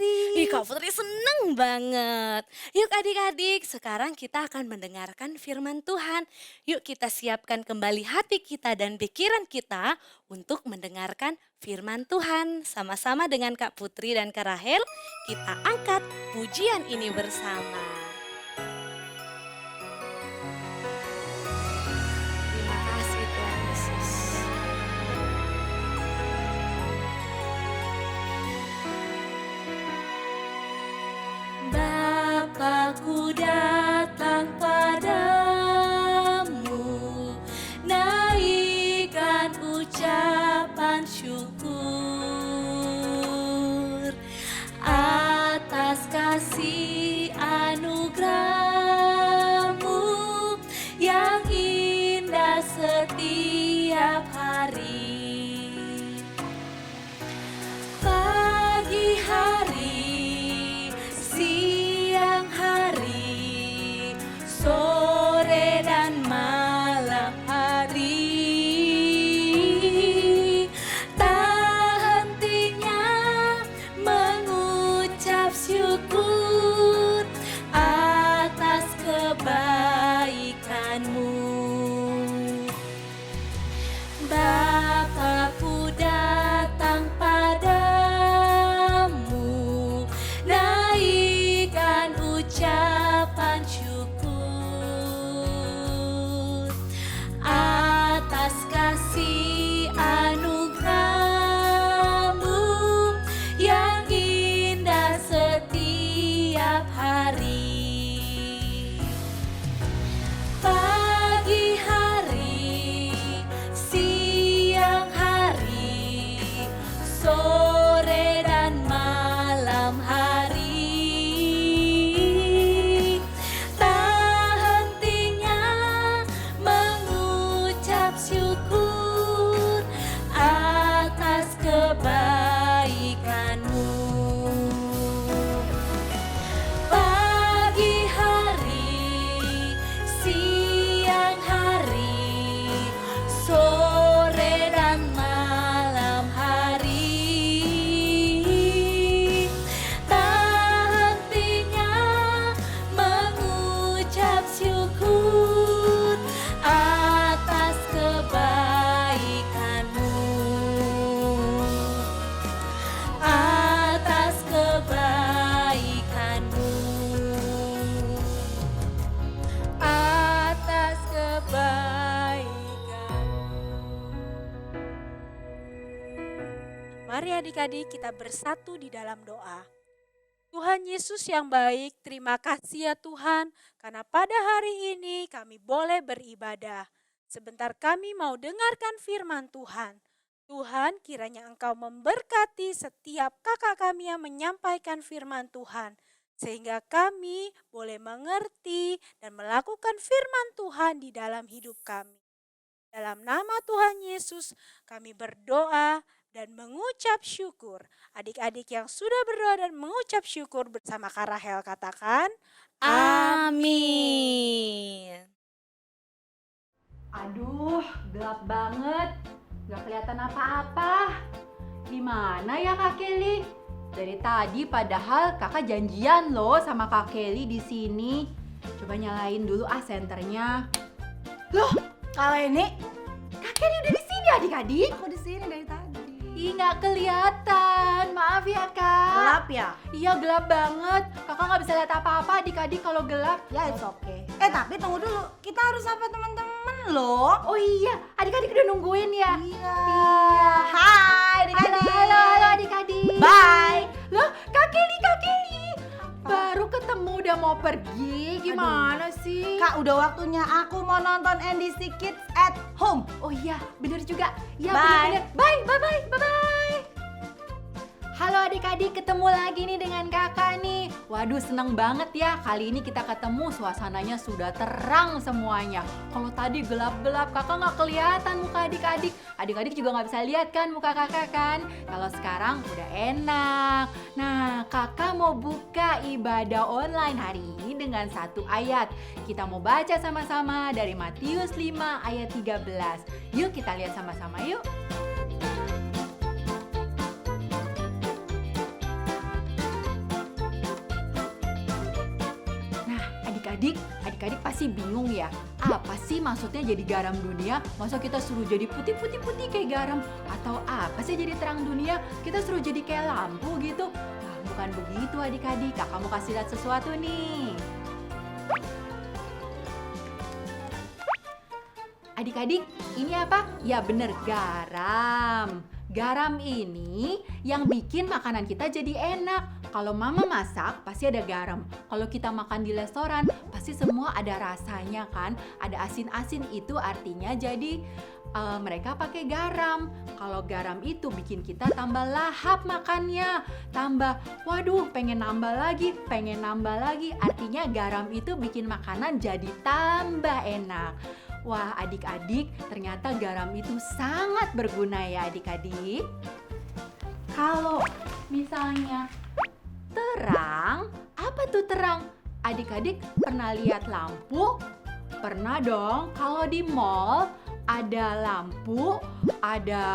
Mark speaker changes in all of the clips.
Speaker 1: Putri.
Speaker 2: Ih, Kak Putri seneng banget. Yuk adik-adik, sekarang kita akan mendengarkan firman Tuhan. Yuk kita siapkan kembali hati kita dan pikiran kita untuk mendengarkan firman Tuhan. Sama-sama dengan Kak Putri dan Kak Rahel, kita angkat pujian ini bersama. Terima kasih Tuhan Yesus. Bapakku datang padamu, naikkan ucapan syukur atas kasih anugerahmu yang indah setiap hari. Pagi hari, siang hari, sore dan malam hari, tak hentinya mengucap syukur atas kebaikanmu. Bapakku datang padamu, naikkan ucapan syukur atas kasih anugerahmu yang indah setiap hari. Pagi hari, siang hari, sore dan malam hari, tak hentinya mengucap syukur atas kebaikanmu. Pagi hari, siang hari, sore dan malam hari, tak hentinya mengucap syukur atas kebaikanmu. Atas kebaikanmu. Atas kebaikanmu.
Speaker 1: Mari adik-adik kita bersatu di dalam doa. Tuhan Yesus yang baik, terima kasih ya Tuhan, karena pada hari ini kami boleh beribadah. Sebentar kami mau dengarkan firman Tuhan. Tuhan, kiranya Engkau memberkati setiap kakak kami yang menyampaikan firman Tuhan, sehingga kami boleh mengerti dan melakukan firman Tuhan di dalam hidup kami. Dalam nama Tuhan Yesus kami berdoa dan mengucap syukur. Adik-adik yang sudah berdoa dan mengucap syukur bersama Kak Rahel katakan,
Speaker 2: Amin.
Speaker 3: Aduh, gelap banget. Gak kelihatan apa-apa. Gimana ya Kak Kelly? Dari tadi padahal kakak janjian loh sama Kak Kelly di sini. Coba nyalain dulu senternya. Loh, Kak Leni, Kak Kelly udah di sini adik-adik.
Speaker 4: Aku di sini dari tadi.
Speaker 3: Ih, nggak kelihatan. Maaf ya Kak.
Speaker 4: Gelap ya?
Speaker 3: Iya gelap banget. Kakak nggak bisa lihat apa-apa adik-adik kalau gelap.
Speaker 4: Ya, it's okay. Tapi tunggu dulu. Kita harus sapa teman-teman loh.
Speaker 3: Oh iya, adik-adik udah nungguin ya.
Speaker 4: Iya.
Speaker 3: Iya.
Speaker 4: Hai
Speaker 3: Halo,
Speaker 4: adik-adik.
Speaker 3: halo adik-adik.
Speaker 4: Bye.
Speaker 3: Loh, Kak Kelly. Baru ketemu udah mau pergi. Gimana sih?
Speaker 4: Kak, udah waktunya aku mau nonton NDC Kids at Home.
Speaker 3: Oh iya, bener juga. Ya,
Speaker 4: Bye.
Speaker 3: bener-bener. Bye. Halo adik-adik, ketemu lagi nih dengan kakak nih. Waduh, seneng banget ya. Kali ini kita ketemu, suasananya sudah terang semuanya. Kalau tadi gelap-gelap, kakak nggak kelihatan muka adik-adik. Adik-adik juga nggak bisa lihat kan muka kakak kan. Kalau sekarang udah enak. Nah, kakak mau buka ibadah online hari ini dengan satu ayat. Kita mau baca sama-sama dari Matius 5 ayat 13. Yuk kita lihat sama-sama yuk. Adik-adik pasti bingung ya. Apa sih maksudnya jadi garam dunia? Masa kita suruh jadi putih-putih kayak garam? Atau apa sih jadi terang dunia? Kita suruh jadi kayak lampu gitu? Nah, bukan begitu adik-adik. Kakak mau kasih lihat sesuatu nih. Adik-adik, ini apa? Ya bener, garam. Garam ini yang bikin makanan kita jadi enak. Kalau mama masak, pasti ada garam. Kalau kita makan di restoran, pasti semua ada rasanya kan. Ada asin-asin, itu artinya jadi mereka pakai garam. Kalau garam itu bikin kita tambah lahap makannya. Tambah, waduh pengen nambah lagi. Artinya garam itu bikin makanan jadi tambah enak. Wah adik-adik, ternyata garam itu sangat berguna ya adik-adik. Kalau misalnya terang, apa tuh terang? Adik-adik pernah lihat lampu? Pernah dong, kalau di mall ada lampu, ada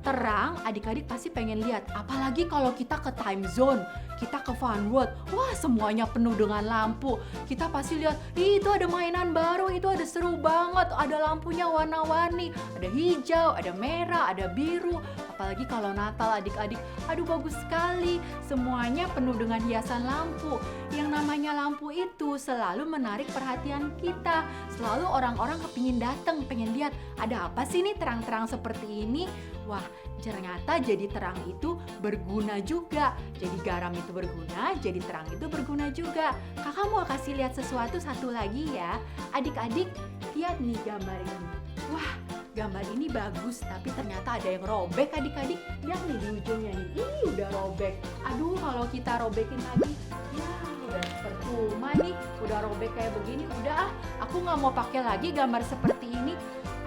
Speaker 3: terang, adik-adik pasti pengen lihat. Apalagi kalau kita ke time zone, kita ke Fun World, wah semuanya penuh dengan lampu. Kita pasti lihat, itu ada mainan baru, itu ada seru banget, ada lampunya warna-warni, ada hijau, ada merah, ada biru. Apalagi kalau Natal adik-adik, aduh bagus sekali, semuanya penuh dengan hiasan lampu. Yang namanya lampu itu selalu menarik perhatian kita. Selalu orang-orang kepingin datang, pengen lihat, ada apa sih nih terang-terang seperti ini? Wah, ternyata jadi terang itu berguna juga. Jadi garam itu berguna, jadi terang itu berguna juga. Kakak mau kasih lihat sesuatu satu lagi ya. Adik-adik, lihat nih gambar ini. Wah, gambar ini bagus, tapi ternyata ada yang robek adik-adik. Lihat nih di ujungnya nih, ini udah robek. Aduh, kalau kita robekin lagi, ya udah percuma nih. Udah robek kayak begini, udah aku nggak mau pakai lagi gambar seperti ini.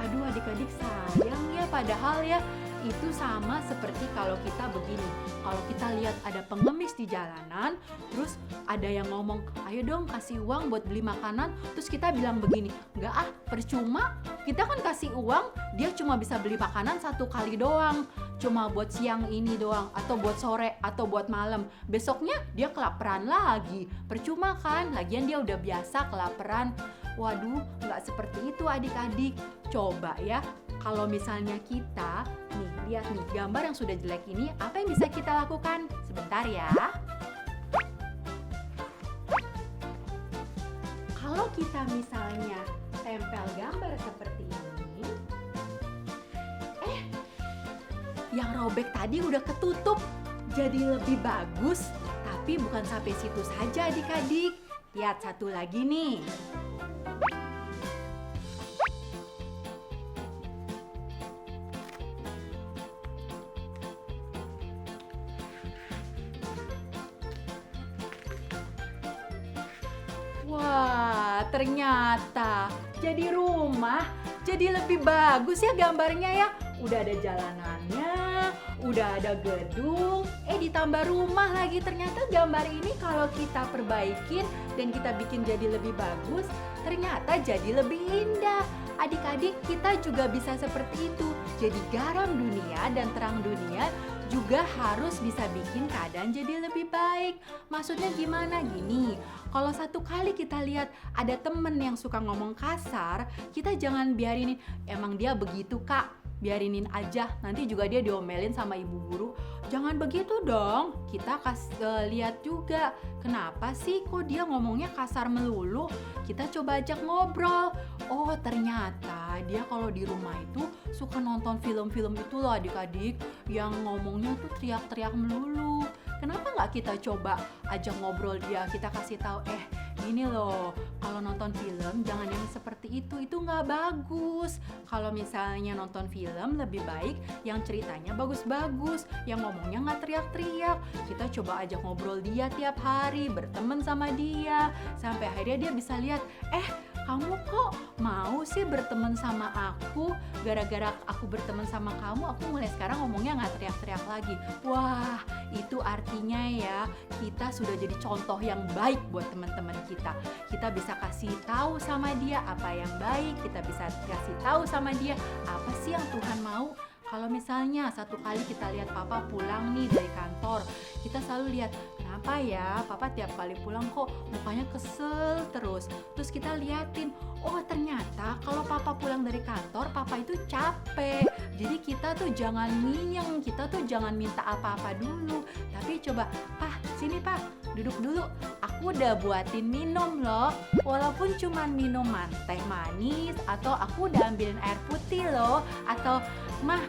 Speaker 3: Aduh adik-adik sayang ya, padahal ya itu sama seperti kalau kita begini. Kalau kita lihat ada pengemis di jalanan, terus ada yang ngomong, ayo dong kasih uang buat beli makanan, terus kita bilang begini, enggak ah percuma, kita kan kasih uang, dia cuma bisa beli makanan satu kali doang, cuma buat siang ini doang, atau buat sore, atau buat malam. Besoknya dia kelaparan lagi, percuma kan, lagian dia udah biasa kelaparan. Waduh, nggak seperti itu adik-adik. Coba ya, kalau misalnya kita, nih lihat nih gambar yang sudah jelek ini, apa yang bisa kita lakukan? Sebentar ya. Kalau kita misalnya tempel gambar seperti ini, yang robek tadi udah ketutup, jadi lebih bagus. Tapi bukan sampai situ saja adik-adik. Lihat satu lagi nih. Wah, ternyata jadi rumah, jadi lebih bagus ya gambarnya ya. Udah ada jalanannya, udah ada gedung, ditambah rumah lagi. Ternyata gambar ini kalau kita perbaikin dan kita bikin jadi lebih bagus, ternyata jadi lebih indah. Adik-adik, kita juga bisa seperti itu. Jadi garam dunia dan terang dunia juga harus bisa bikin keadaan jadi lebih baik. Maksudnya gimana? Gini, kalau satu kali kita lihat ada temen yang suka ngomong kasar, kita jangan biarinin, emang dia begitu kak, biarinin aja, nanti juga dia diomelin sama ibu guru. Jangan begitu dong, kita lihat juga, kenapa sih kok dia ngomongnya kasar melulu. Kita coba ajak ngobrol. Oh ternyata dia kalau di rumah itu suka nonton film-film itu loh adik-adik, yang ngomongnya tuh teriak-teriak melulu. Kenapa nggak kita coba ajak ngobrol dia, kita kasih tahu, gini loh, kalau nonton film jangan yang seperti itu nggak bagus. Kalau misalnya nonton film lebih baik yang ceritanya bagus-bagus, yang ngomongnya nggak teriak-teriak. Kita coba ajak ngobrol dia tiap hari, berteman sama dia, sampai akhirnya dia bisa lihat, kamu kok mau sih berteman sama aku? Gara-gara aku berteman sama kamu, aku mulai sekarang ngomongnya nggak teriak-teriak lagi. Wah, itu artinya ya, kita sudah jadi contoh yang baik buat teman-teman kita. Kita bisa kasih tahu sama dia apa yang baik, kita bisa kasih tahu sama dia apa sih yang Tuhan mau. Kalau misalnya satu kali kita lihat papa pulang nih dari kantor, kita selalu lihat, kenapa ya papa tiap kali pulang kok mukanya kesel terus. Terus kita liatin, oh ternyata kalau papa pulang dari kantor papa itu capek. Jadi kita tuh jangan minyeng, kita tuh jangan minta apa-apa dulu. Tapi coba, Pak, sini Pak, duduk dulu. Aku udah buatin minum loh. Walaupun cuman minuman teh manis, atau aku udah ambilin air putih loh. Atau, Mah,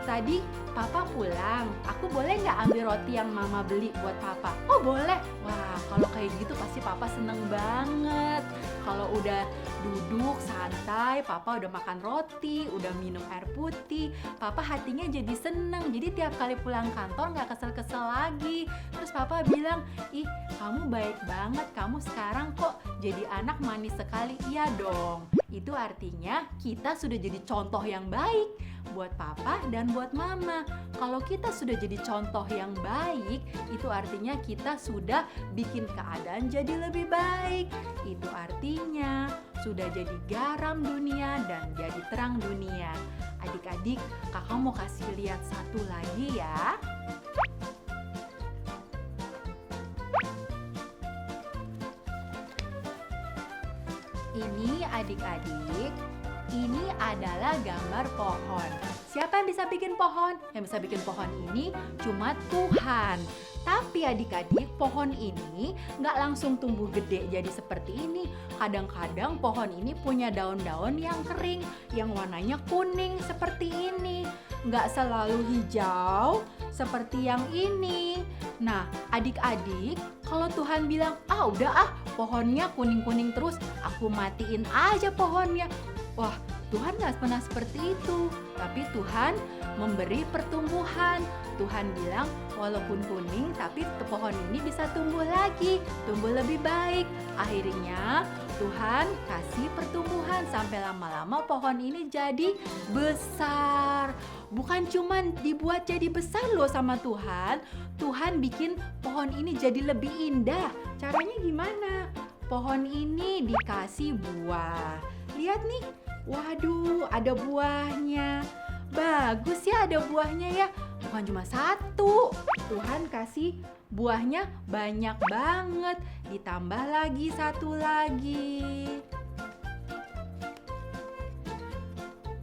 Speaker 3: tadi papa pulang, aku boleh nggak ambil roti yang mama beli buat papa? Oh boleh. Wah, kalau kayak gitu pasti papa seneng banget. Kalau udah duduk santai, papa udah makan roti, udah minum air putih, papa hatinya jadi seneng. Jadi tiap kali pulang kantor nggak kesel-kesel lagi. Terus papa bilang, ih kamu baik banget, kamu sekarang kok jadi anak manis sekali. Iya dong, itu artinya kita sudah jadi contoh yang baik buat papa dan buat mama. Kalau kita sudah jadi contoh yang baik, itu artinya kita sudah bikin keadaan jadi lebih baik. Itu artinya sudah jadi garam dunia dan jadi terang dunia. Adik-adik, kakak mau kasih lihat satu lagi ya. Ini adik-adik, ini adalah gambar pohon. Siapa yang bisa bikin pohon? Yang bisa bikin pohon ini cuma Tuhan. Tapi adik-adik, pohon ini nggak langsung tumbuh gede jadi seperti ini. Kadang-kadang pohon ini punya daun-daun yang kering, yang warnanya kuning seperti ini. Nggak selalu hijau seperti yang ini. Nah, adik-adik, kalau Tuhan bilang, udah pohonnya kuning-kuning terus, aku matiin aja pohonnya. Wah, Tuhan gak pernah seperti itu. Tapi Tuhan memberi pertumbuhan. Tuhan bilang, walaupun kuning, tapi pohon ini bisa tumbuh lagi, tumbuh lebih baik. Akhirnya Tuhan kasih pertumbuhan sampai lama-lama pohon ini jadi besar. Bukan cuman dibuat jadi besar loh sama Tuhan. Tuhan bikin pohon ini jadi lebih indah. Caranya gimana? Pohon ini dikasih buah. Lihat nih, waduh ada buahnya. Bagus ya ada buahnya ya. Bukan cuma satu. Tuhan kasih buahnya banyak banget. Ditambah lagi satu lagi.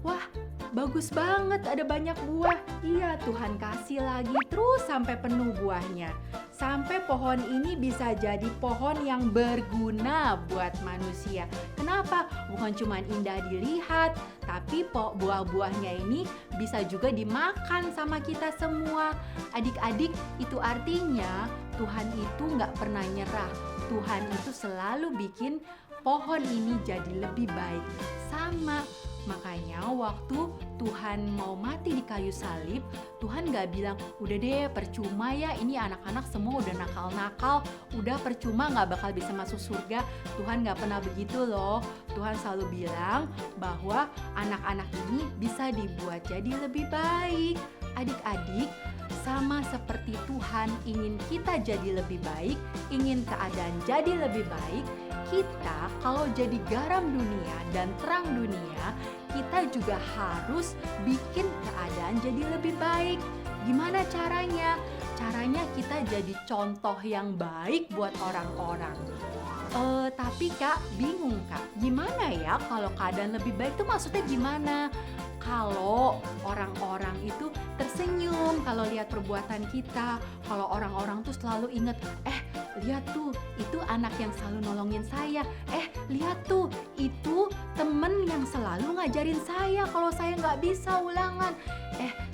Speaker 3: Wah, bagus banget ada banyak buah. Iya, Tuhan kasih lagi terus sampai penuh buahnya. Sampai pohon ini bisa jadi pohon yang berguna buat manusia. Kenapa? Bukan cuma indah dilihat, tapi buah-buahnya ini bisa juga dimakan sama kita semua. Adik-adik, itu artinya Tuhan itu nggak pernah nyerah. Tuhan itu selalu bikin pohon ini jadi lebih baik. Sama. Makanya waktu Tuhan mau mati di kayu salib, Tuhan gak bilang, udah deh percuma ya, ini anak-anak semua udah nakal-nakal, udah percuma gak bakal bisa masuk surga. Tuhan gak pernah begitu loh. Tuhan selalu bilang bahwa anak-anak ini bisa dibuat jadi lebih baik. Adik-adik, sama seperti Tuhan ingin kita jadi lebih baik, ingin keadaan jadi lebih baik, kita kalau jadi garam dunia dan terang dunia, kita juga harus bikin keadaan jadi lebih baik. Gimana caranya? Caranya kita jadi contoh yang baik buat orang-orang. Tapi Kak, bingung Kak, gimana ya kalau keadaan lebih baik itu maksudnya gimana? Kalau orang-orang itu tersenyum kalau lihat perbuatan kita, kalau orang-orang tuh selalu ingat, lihat tuh, itu anak yang selalu nolongin saya. Lihat tuh, itu temen yang selalu ngajarin saya kalau saya nggak bisa ulangan.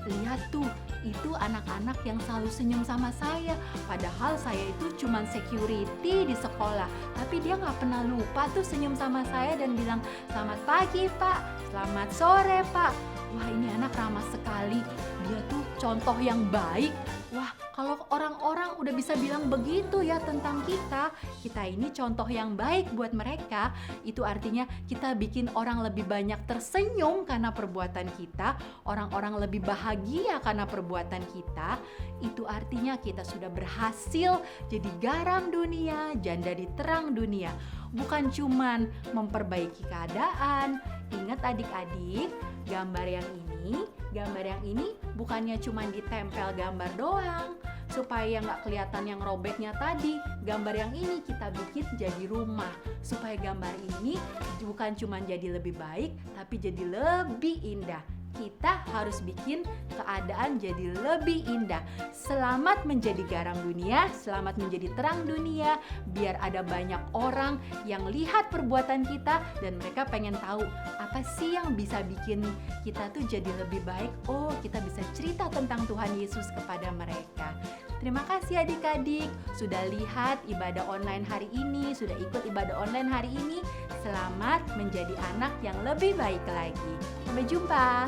Speaker 3: Lihat tuh, itu anak-anak yang selalu senyum sama saya. Padahal saya itu cuman security di sekolah, tapi dia nggak pernah lupa tuh senyum sama saya dan bilang, selamat pagi Pak, selamat sore Pak. Wah, ini anak ramah sekali. Dia tuh contoh yang baik. Wah, kalau orang-orang udah bisa bilang begitu ya tentang kita ini contoh yang baik buat mereka, itu artinya kita bikin orang lebih banyak tersenyum karena perbuatan kita, orang-orang lebih bahagia karena perbuatan kita. Itu artinya kita sudah berhasil jadi garam dunia, jadi terang dunia. Bukan cuman memperbaiki keadaan. Ingat adik-adik, gambar yang ini bukannya cuma ditempel gambar doang, supaya nggak kelihatan yang robeknya tadi. Gambar yang ini kita bikin jadi rumah, supaya gambar ini bukan cuma jadi lebih baik, tapi jadi lebih indah. Kita harus bikin keadaan jadi lebih indah. Selamat menjadi garam dunia, selamat menjadi terang dunia, biar ada banyak orang yang lihat perbuatan kita dan mereka pengen tahu apa sih yang bisa bikin kita tuh jadi lebih baik. Oh, kita bisa cerita tentang Tuhan Yesus kepada mereka. Terima kasih adik-adik sudah lihat ibadah online hari ini, sudah ikut ibadah online hari ini. Selamat menjadi anak yang lebih baik lagi. Sampai jumpa.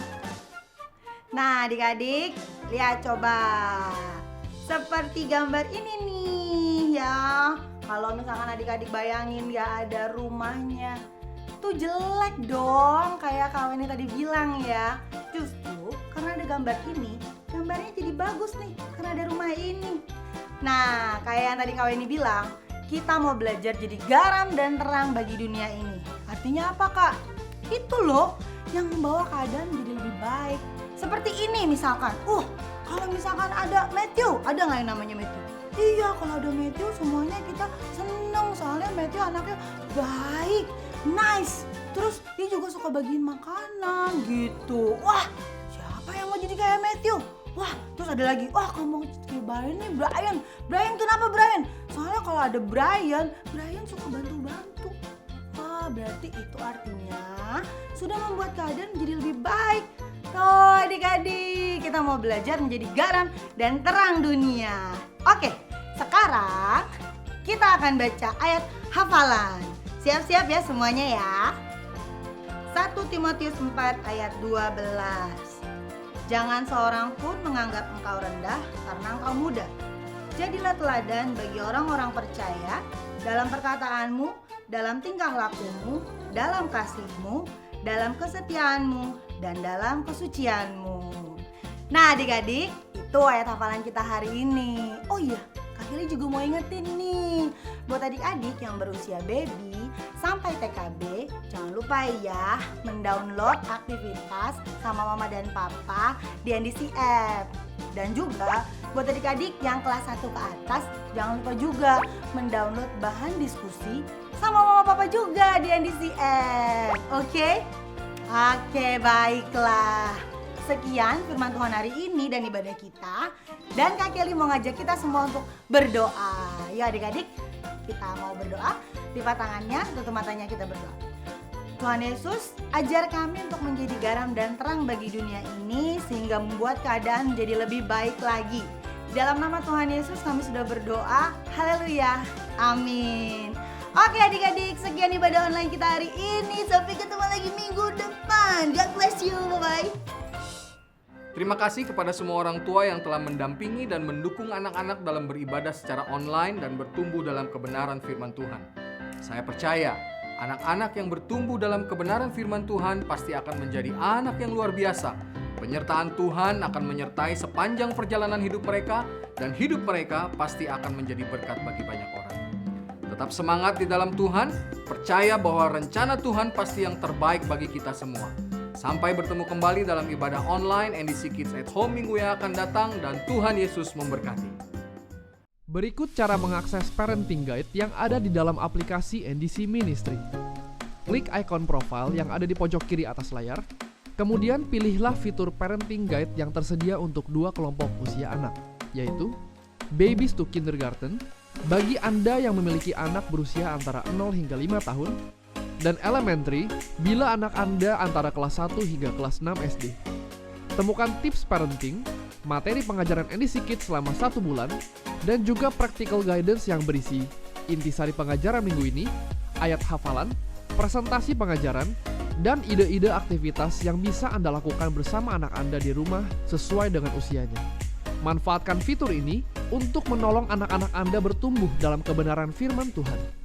Speaker 4: Nah adik-adik, lihat coba. Seperti gambar ini nih ya. Kalau misalkan adik-adik bayangin ya ada rumahnya, tuh jelek dong, kayak Kak Weni tadi bilang ya. Justru karena ada gambar ini, gambarnya jadi bagus nih karena ada rumah ini. Nah kayak yang tadi Kak Weni bilang, kita mau belajar jadi garam dan terang bagi dunia ini. Artinya apa Kak? Itu loh yang membawa keadaan jadi lebih baik. Seperti ini misalkan, kalau misalkan ada Matthew, ada nggak yang namanya Matthew? Iya, kalau ada Matthew semuanya kita seneng, soalnya Matthew anaknya baik, nice. Terus dia juga suka bagiin makanan gitu. Wah, siapa yang mau jadi kayak Matthew? Wah, terus ada lagi, kalau mau kayak Brian nih, Brian. Brian kenapa Brian? Soalnya kalau ada Brian suka bantu-bantu. Wah, berarti itu artinya sudah membuat keadaan menjadi lebih baik. Oh adik-adik, kita mau belajar menjadi garam dan terang dunia. Oke, sekarang kita akan baca ayat hafalan. Siap-siap ya semuanya ya. 1 Timotius 4 ayat 12. Jangan seorang pun menganggap engkau rendah karena engkau muda. Jadilah teladan bagi orang-orang percaya dalam perkataanmu, dalam tingkah lakumu, dalam kasihmu, dalam kesetiaanmu, dan dalam kesucianmu. Nah adik-adik, itu ayat hafalan kita hari ini. Oh iya, Kak Kelly juga mau ingetin nih, buat adik-adik yang berusia baby sampai TKB, jangan lupa ya mendownload aktivitas sama mama dan papa di NDC app. Dan juga buat adik-adik yang kelas 1 ke atas, jangan lupa juga mendownload bahan diskusi sama mama papa juga di NDC app. Oke? Oke, baiklah. Sekian firman Tuhan hari ini dan ibadah kita. Dan Kak Kelly mau ngajak kita semua untuk berdoa. Ya adik-adik, kita mau berdoa. Lipat tangannya, tutup matanya, kita berdoa. Tuhan Yesus, ajar kami untuk menjadi garam dan terang bagi dunia ini sehingga membuat keadaan menjadi lebih baik lagi. Dalam nama Tuhan Yesus kami sudah berdoa. Haleluya. Amin. Oke adik-adik, sekian ibadah online kita hari ini. Sampai ketemu lagi minggu depan. God bless you, bye-bye.
Speaker 5: Terima kasih kepada semua orang tua yang telah mendampingi dan mendukung anak-anak dalam beribadah secara online dan bertumbuh dalam kebenaran firman Tuhan. Saya percaya, anak-anak yang bertumbuh dalam kebenaran firman Tuhan pasti akan menjadi anak yang luar biasa. Penyertaan Tuhan akan menyertai sepanjang perjalanan hidup mereka, dan hidup mereka pasti akan menjadi berkat bagi banyak orang. Tetap semangat di dalam Tuhan, percaya bahwa rencana Tuhan pasti yang terbaik bagi kita semua. Sampai bertemu kembali dalam ibadah online NDC Kids at Home minggu yang akan datang, dan Tuhan Yesus memberkati.
Speaker 6: Berikut cara mengakses Parenting Guide yang ada di dalam aplikasi NDC Ministry. Klik ikon profile yang ada di pojok kiri atas layar, kemudian pilihlah fitur Parenting Guide yang tersedia untuk 2 kelompok usia anak, yaitu Babies to Kindergarten, bagi Anda yang memiliki anak berusia antara 0 hingga 5 tahun, dan Elementary bila anak Anda antara kelas 1 hingga kelas 6 SD. Temukan tips parenting, materi pengajaran NDC Kids selama 1 bulan, dan juga practical guidance yang berisi intisari pengajaran minggu ini, ayat hafalan, presentasi pengajaran, dan ide-ide aktivitas yang bisa Anda lakukan bersama anak Anda di rumah sesuai dengan usianya. Manfaatkan fitur ini untuk menolong anak-anak Anda bertumbuh dalam kebenaran firman Tuhan.